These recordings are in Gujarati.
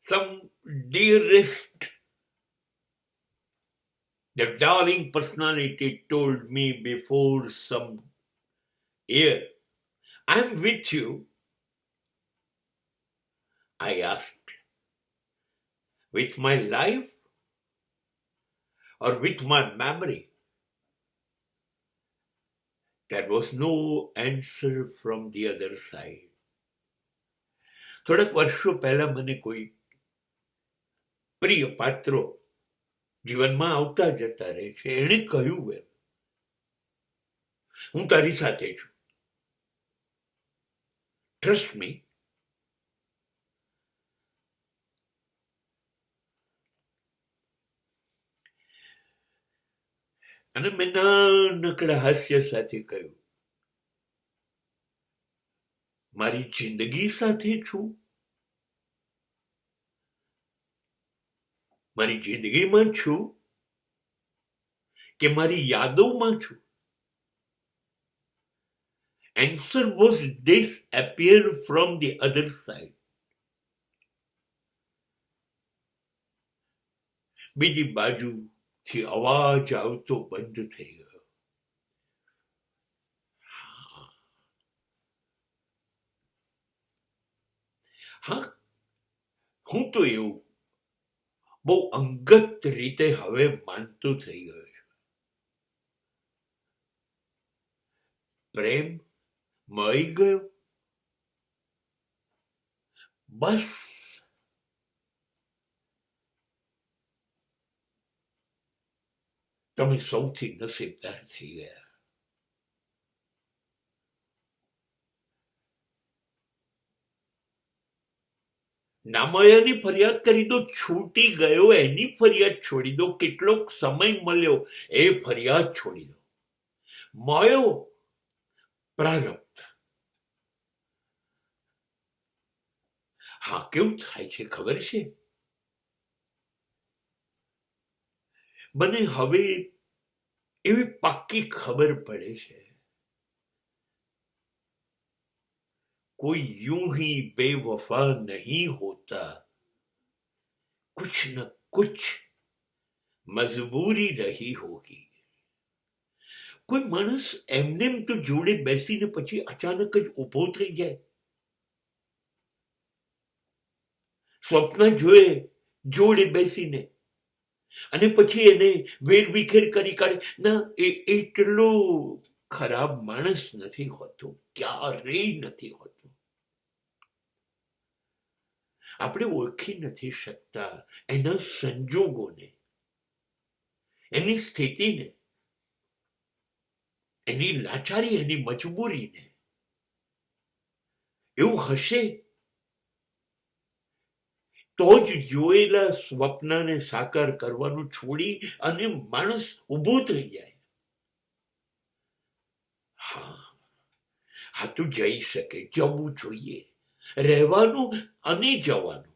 some dearest, the darling personality told me before some year, I'm with you. I asked, with my life or with my memory? There was no answer from the other side. થોડાક વર્ષો પહેલા મને કોઈ પ્રિય પાત્રો જીવનમાં આવતા જતા રહે છે. એણે કહ્યું એમ, હું તારી સાથે છું, ટ્રસ્ટ મી. અને મેં નાનકડા હાસ્ય સાથે કહ્યું, મારી જિંદગી સાથે છું, મારી જિંદગીમાં છું કે મારી યાદોમાં છું? Answer was disappear from the other side. બીજી બાજુથી અવાજ આવતો બંધ થઈ ગયો. હા, હું તો એવું બહુ અંગત રીતે હવે માનતો થઈ ગયો છું. પ્રેમ મળી ગયો, બસ. તમે સૌથી નસીબદાર થઈ ગયા. નામયાની ફરિયાદ કરી દો, છૂટી ગયો એની ફરિયાદ છોડી દો, કેટલોક સમય મળ્યો એ ફરિયાદ છોડી દો. મળ્યો પ્રારબ્ધ. હા, કેવું થાય છે ખબર છે? મને હવે એવી પાક્કી ખબર પડે છે, कोई यूं ही बेवफा नहीं होता, कुछ न कुछ मजबूरी रही होगी. કોઈ માણસ એમને તો જોડે બેસીને પછી અચાનક જ ઊભો થઈ જાય, સ્વપ્ન જોયે જોડે બેસીને, અને પછી એને વેરવિખેર કરી કાઢે. ના, એ એટલો ખરાબ માણસ નથી હોતો, ક્યારેય નથી હોતો. આપણે ઓળખી નથી શકતા એના સંજોગોને, એની સ્થિતિને, એની લાચારી, એની મજબૂરીને. એવું હશે તો જ જોયેલા સ્વપ્નને સાકાર કરવાનું છોડી અને માણસ ઊભો થઈ જાય. હા, તું જઈ શકે, જવું જોઈએ, રહેવાનું અને જવાનું,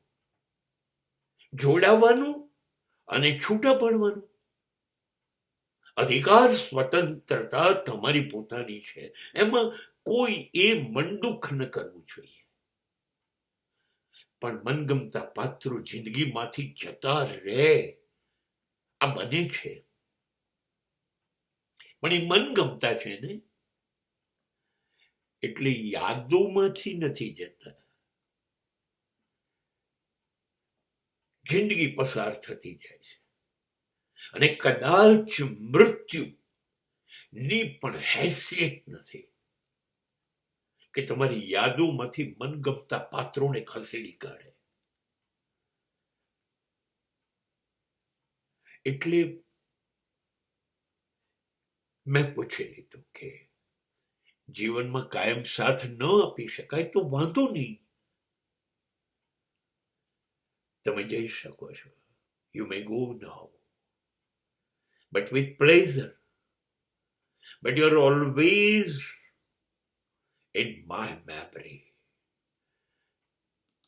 જોડાવાનું અને છૂટા પડવાનું. અધિકાર, સ્વતંત્રતા તમારી પોતાની છે, એમાં કોઈ એ મનદુખ ન કરવું જોઈએ. પણ મનગમતા પાત્રો જિંદગીમાંથી જતા રહે, આ બને છે. પણ એ મનગમતા છે ને, એટલે યાદોમાંથી નથી જતા. જિંદગી પસાર થતી જાય છે, અને કદાચ મૃત્યુ ની પણ હેસિયત નથી કે તમારી યાદોમાંથી મનગમતા પાત્રોને ખસેડી કાઢે. એટલે મેં પૂછી લીધું કે જીવનમાં કાયમ સાથ ન આપી શકાય તો વાંધો નહીં, તમે જઈ શકો છો. You may go now, but with pleasure. But you're always in my memory.